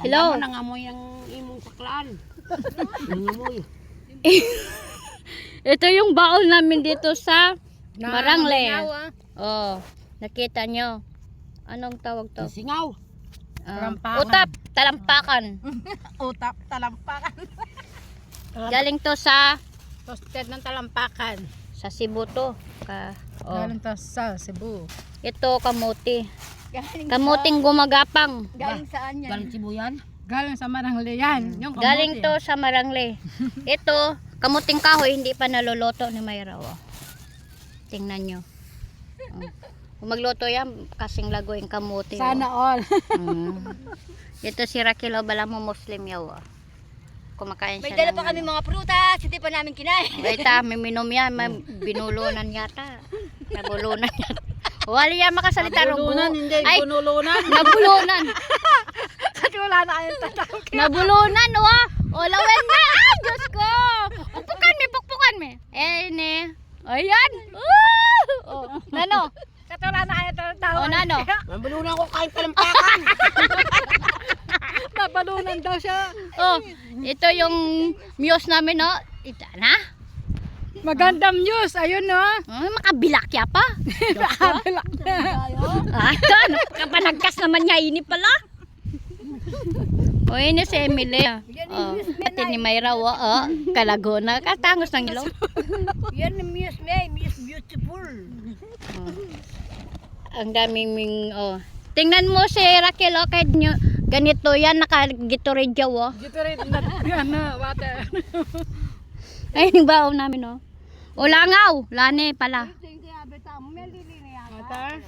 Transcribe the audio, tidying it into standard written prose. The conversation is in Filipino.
Hello. Alam mo, nangamoy ang imong saklaan. Nangamoy. Ito yung baon namin dito sa Marangle. Nangaw, ah. Oh, nakita nyo. Anong tawag to? Singaw. Talampakan. Utap, talampakan. Utap, talampakan. Galing to sa Toasted ng talampakan. Cebu to. Oh. Galing to sa Cebu. Ito kamuti. Galing Kamuting gumagapang. Galing saan yan? Galing Sibuyan. Galing sa Marangle yan. Yung Galing to sa Marangle. Ito, kamuting kahoy, hindi pa naluluto ni Mayra. Oh. Tingnan nyo. Oh. Kung magluto yan, kasing lagoy yung kamuti. Sana all. Ito si Raquel, bala mo Muslim yaw. Oh. Kumakain May siya dala pa kami mga prutas, hindi pa namin kinain. Wait may minom yan, may binulunan yata. Nabulunan yata. Wala yan makasalita. Nabulunan, hindi. Ay, Bunulunan. nabulunan. Kasi wala na kayong tatawag. Nabulunan, oh. O, lawen na. Ay, Diyos ko. Pukpukan me. Eh, ne. Ayan. Oh, nano. Kasi wala na kayong tatawag. O, nano. Nabulunan ko kahit talampakan. Nabalunan daw siya. Oh, ito yung muse namin, no. Ito, na. Magandang news. Ayun, no. Makabilakya pa. Nakabilak na. Ah, ito, nagkas naman niya. Ini pala. O, ini si Emily. Oh, pati ni Mayra, oh, Kalagona. Katangos ng ilong. Yan ang Miss May, Miss Beautiful. Oh. Ang daming tingnan mo si Raquel, oh, kahit nyo, ganito yan, naka-Gatorade jaw, oh. Gatorade na water. Ay, yung baon namin, oh. O, langaw, lane pala. Water.